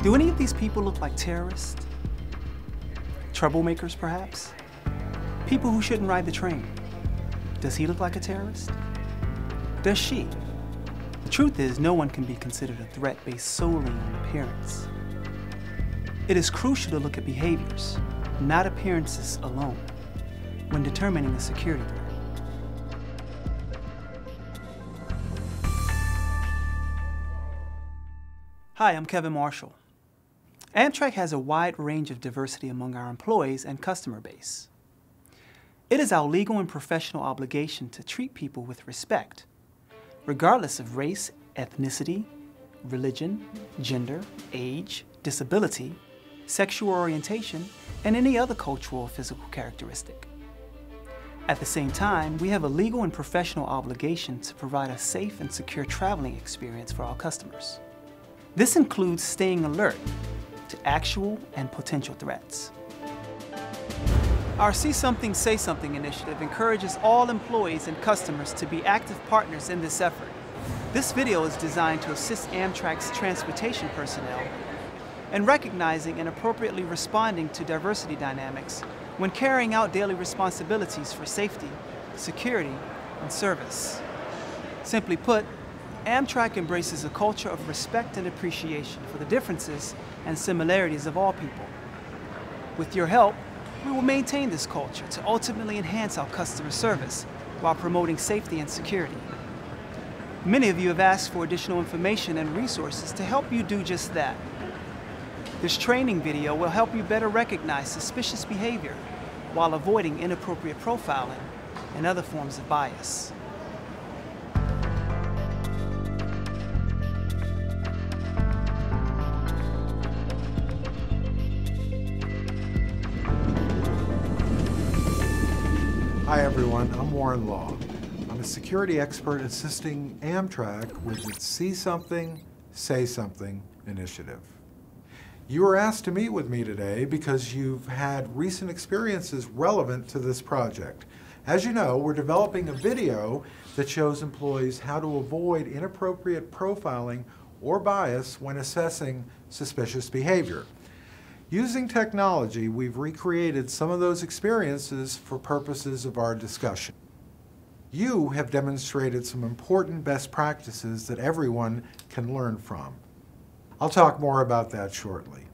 Do any of these people look like terrorists? Troublemakers, perhaps? People who shouldn't ride the train. Does he look like a terrorist? Does she? The truth is, no one can be considered a threat based solely on appearance. It is crucial to look at behaviors, not appearances alone, when determining a security threat. Hi, I'm Kevin Marshall. AMTRAK has a wide range of diversity among our employees and customer base. It is our legal and professional obligation to treat people with respect, regardless of race, ethnicity, religion, gender, age, disability, sexual orientation, and any other cultural or physical characteristic. At the same time, we have a legal and professional obligation to provide a safe and secure traveling experience for our customers. This includes staying alert to actual and potential threats. Our See Something, Say Something initiative encourages all employees and customers to be active partners in this effort. This video is designed to assist AMTRAK's transportation personnel in recognizing and appropriately responding to diversity dynamics when carrying out daily responsibilities for safety, security, and service. Simply put, AMTRAK embraces a culture of respect and appreciation for the differences and similarities of all people. With your help, we will maintain this culture to ultimately enhance our customer service while promoting safety and security. Many of you have asked for additional information and resources to help you do just that. This training video will help you better recognize suspicious behavior while avoiding inappropriate profiling and other forms of bias. Hi everyone, I'm Warren Law. I'm a security expert assisting AMTRAK with its See Something, Say Something initiative. You were asked to meet with me today because you've had recent experiences relevant to this project. As you know, we're developing a video that shows employees how to avoid inappropriate profiling or bias when assessing suspicious behavior. Using technology, we've recreated some of those experiences for purposes of our discussion. You have demonstrated some important best practices that everyone can learn from. I'll talk more about that shortly.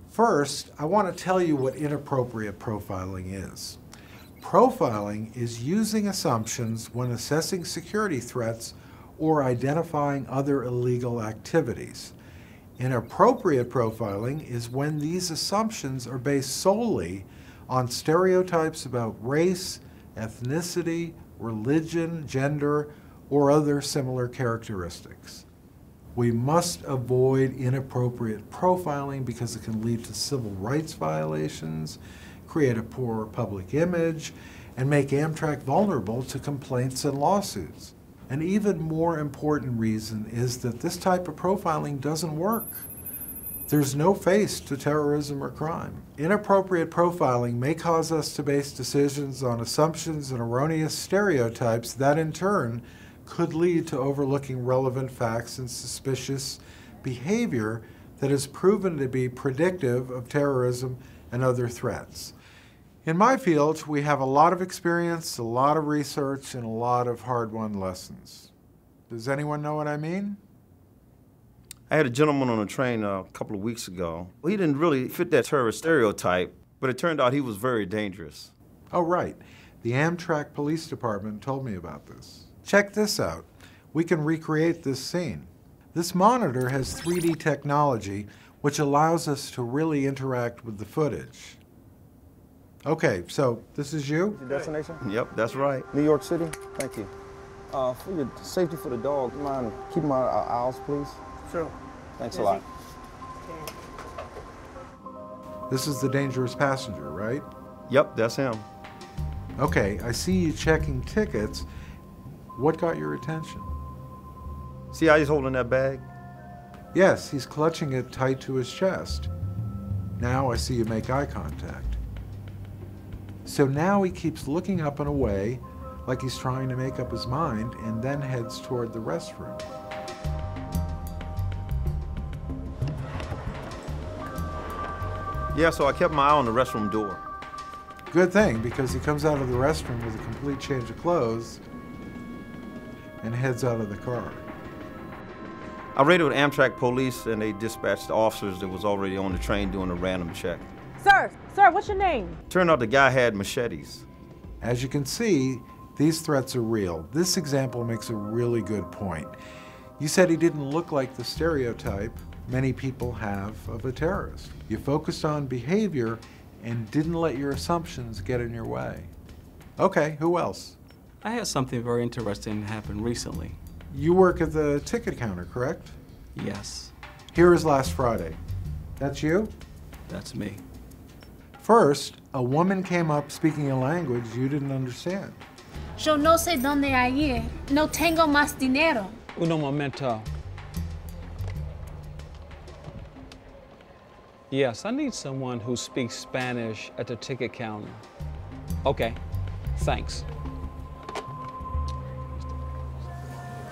First, I want to tell you what inappropriate profiling is. Profiling is using assumptions when assessing security threats or identifying other illegal activities. Inappropriate profiling is when these assumptions are based solely on stereotypes about race, ethnicity, religion, gender, or other similar characteristics. We must avoid inappropriate profiling because it can lead to civil rights violations, create a poor public image, and make AMTRAK vulnerable to complaints and lawsuits. An even more important reason is that this type of profiling doesn't work. There's no face to terrorism or crime. Inappropriate profiling may cause us to base decisions on assumptions and erroneous stereotypes that in turn could lead to overlooking relevant facts and suspicious behavior that is proven to be predictive of terrorism and other threats. In my field, we have a lot of experience, a lot of research, and a lot of hard-won lessons. Does anyone know what I mean? I had a gentleman on a train a couple of weeks ago. He didn't really fit that terrorist stereotype, but it turned out he was very dangerous. Oh, right. The AMTRAK Police Department told me about this. Check this out. We can recreate this scene. This monitor has 3D technology, which allows us to really interact with the footage. Okay, so this is you? Your destination? Yep, that's right. New York City? Thank you. For your safety for the dog, you mind keeping my aisles, please? Sure. Thanks a lot. This is the dangerous passenger, right? Yep, that's him. Okay, I see you checking tickets. What got your attention? See how he's holding that bag? Yes, he's clutching it tight to his chest. Now I see you make eye contact. So now he keeps looking up and away like he's trying to make up his mind and then heads toward the restroom. Yeah, so I kept my eye on the restroom door. Good thing, because he comes out of the restroom with a complete change of clothes and heads out of the car. I radioed AMTRAK police, and they dispatched the officers that was already on the train doing a random check. Sir, what's your name? Turned out the guy had machetes. As you can see, these threats are real. This example makes a really good point. You said he didn't look like the stereotype many people have of a terrorist. You focused on behavior and didn't let your assumptions get in your way. Okay, who else? I had something very interesting happen recently. You work at the ticket counter, correct? Yes, Here is last Friday. That's you? that's me. First, a woman came up speaking a language you didn't understand. Yo no sé dónde ir. No tengo más dinero. Uno momento. Yes, I need someone who speaks Spanish at the ticket counter. Okay, thanks.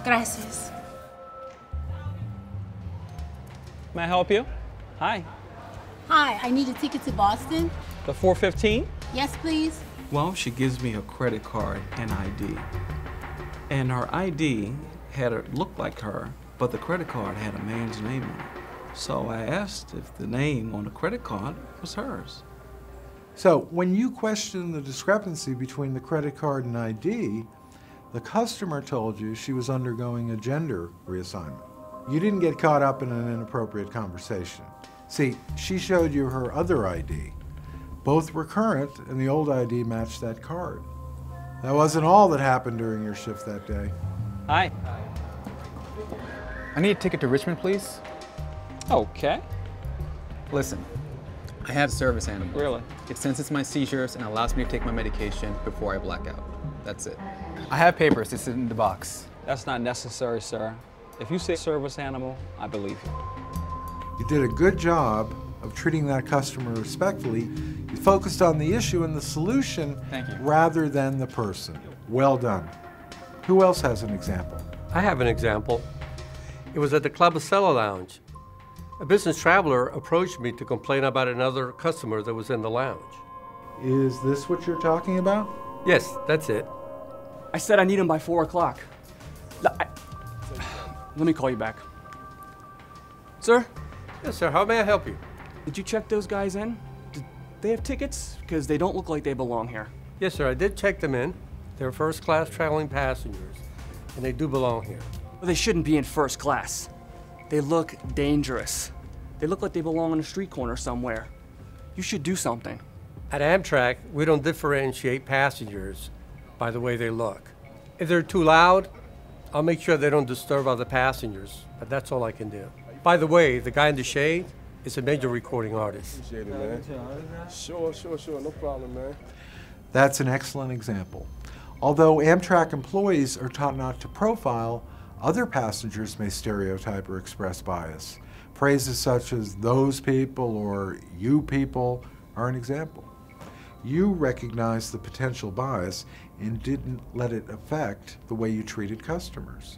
Gracias. May I help you? Hi. Hi, I need a ticket to Boston. The 415? Yes, please. Well, she gives me a credit card and ID. And her ID looked like her, but the credit card had a man's name on it. So I asked if the name on the credit card was hers. So when you questioned the discrepancy between the credit card and ID, the customer told you she was undergoing a gender reassignment. You didn't get caught up in an inappropriate conversation. See, she showed you her other ID. Both were current, and the old ID matched that card. That wasn't all that happened during your shift that day. Hi. I need a ticket to Richmond, please. Okay. Listen, I have service animals. Really? It senses my seizures and allows me to take my medication before I black out. That's it. I have papers. It's in the box. That's not necessary, sir. If you say service animal, I believe you. You did a good job of treating that customer respectfully. You focused on the issue and the solution Thank you. rather than the person. Well done. Who else has an example? I have an example. It was at the Club Acela Lounge. A business traveler approached me to complain about another customer that was in the lounge. Is this what you're talking about? Yes, that's it. I said I need him by 4 o'clock. Let me call you back. Sir, Yes, sir. How may I help you? did you check those guys in? Did they have tickets? Because they don't look like they belong here. Yes, sir. I did check them in. They're first-class traveling passengers, and they do belong here. Well, they shouldn't be in first class. They look dangerous. They look like they belong on a street corner somewhere. You should do something. At AMTRAK, we don't differentiate passengers by the way they look. If they're too loud, I'll make sure they don't disturb other passengers, but that's all I can do. By the way, the guy in the shade is a major recording artist. Appreciate it, man. Sure, no problem, man. That's an excellent example. Although AMTRAK employees are taught not to profile, other passengers may stereotype or express bias. Phrases such as those people or you people are an example. You recognized the potential bias and didn't let it affect the way you treated customers.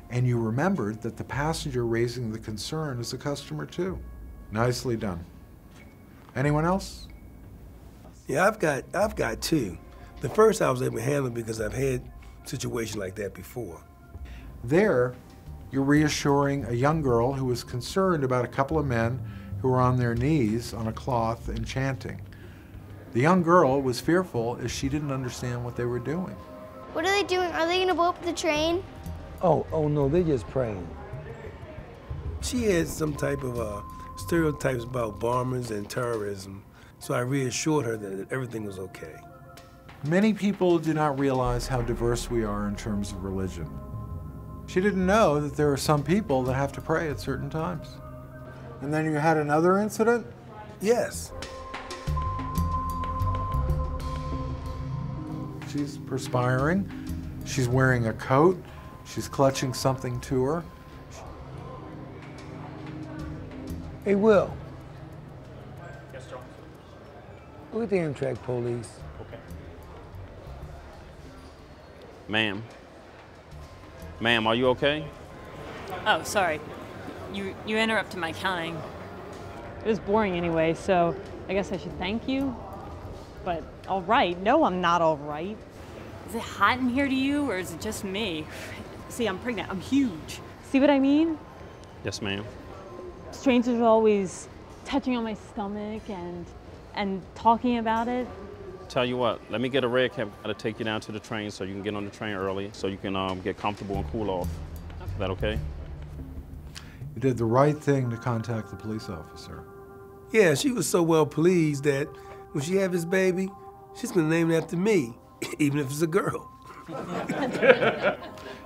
And you remembered that the passenger raising the concern is a customer too. Nicely done. Anyone else? Yeah, I've got two. The first I was able to handle because I've had situations like that before. There, you're reassuring a young girl who was concerned about a couple of men who were on their knees on a cloth and chanting. The young girl was fearful as she didn't understand what they were doing. What are they doing? Are they gonna blow up the train? Oh no, they're just praying. She had some type of stereotypes about bombers and terrorism, so I reassured her that everything was okay. Many people do not realize how diverse we are in terms of religion. She didn't know that there are some people that have to pray at certain times. And then you had another incident? Yes. She's perspiring. She's wearing a coat. She's clutching something to her. Hey, Will. Yes, John. Look at the AMTRAK police. Okay. Ma'am. Ma'am, are you okay? Oh, sorry. You interrupted my counting. It was boring anyway, so I guess I should thank you. But all right, no, I'm not all right. Is it hot in here to you, or is it just me? See, I'm pregnant, I'm huge. See what I mean? Yes, ma'am. Strangers are always touching on my stomach and talking about it. Tell you what, let me get a red cab to take you down to the train so you can get on the train early so you can get comfortable and cool off. Is that okay? You did the right thing to contact the police officer. Yeah, she was so well pleased that when she have his baby, she's gonna name it after me, even if it's a girl.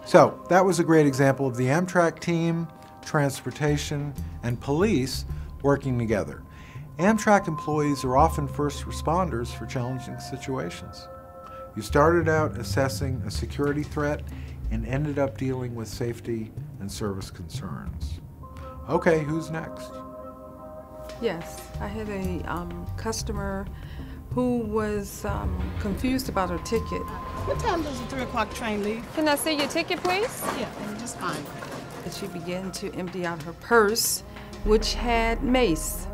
So, that was a great example of the AMTRAK team, transportation, and police working together. AMTRAK employees are often first responders for challenging situations. You started out assessing a security threat and ended up dealing with safety and service concerns. Okay, who's next? Yes, I had a customer who was confused about her ticket. What time does the 3 o'clock train leave? Can I see your ticket, please? Yeah, just fine. She began to empty out her purse, which had mace.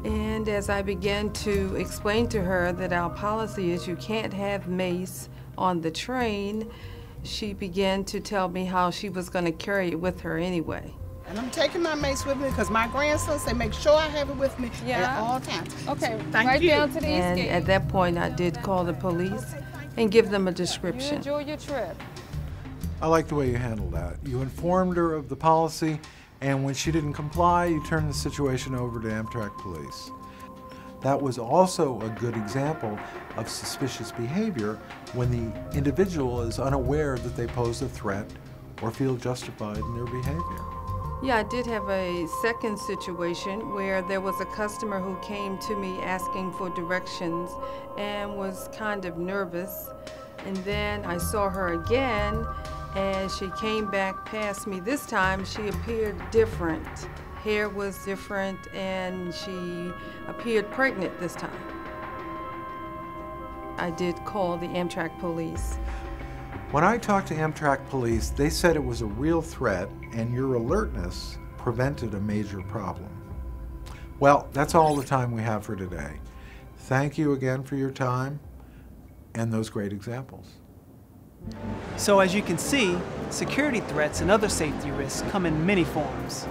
And as I began to explain to her that our policy is you can't have mace on the train, she began to tell me how she was going to carry it with her anyway. And I'm taking my mace with me because my grandson said make sure I have it with me at all times. Okay, so, thank right you. down to the east gate. At that point, I did call the police and give them a description. You enjoy your trip. I like the way you handled that. You informed her of the policy, and when she didn't comply, you turned the situation over to AMTRAK police. That was also a good example of suspicious behavior when the individual is unaware that they pose a threat or feel justified in their behavior. Yeah, I did have a second situation where there was a customer who came to me asking for directions and was kind of nervous. And then I saw her again, and she came back past me. This time she appeared different. Hair was different, and she appeared pregnant this time. I did call the AMTRAK police. When I talked to AMTRAK police, they said it was a real threat and your alertness prevented a major problem. Well, that's all the time we have for today. Thank you again for your time and those great examples. So as you can see, security threats and other safety risks come in many forms.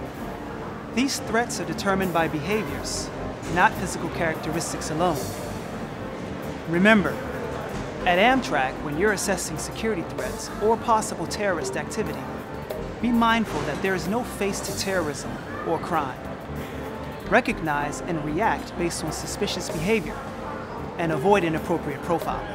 These threats are determined by behaviors, not physical characteristics alone. Remember, at AMTRAK, when you're assessing security threats or possible terrorist activity, be mindful that there is no face to terrorism or crime. Recognize and react based on suspicious behavior, and avoid inappropriate profiling.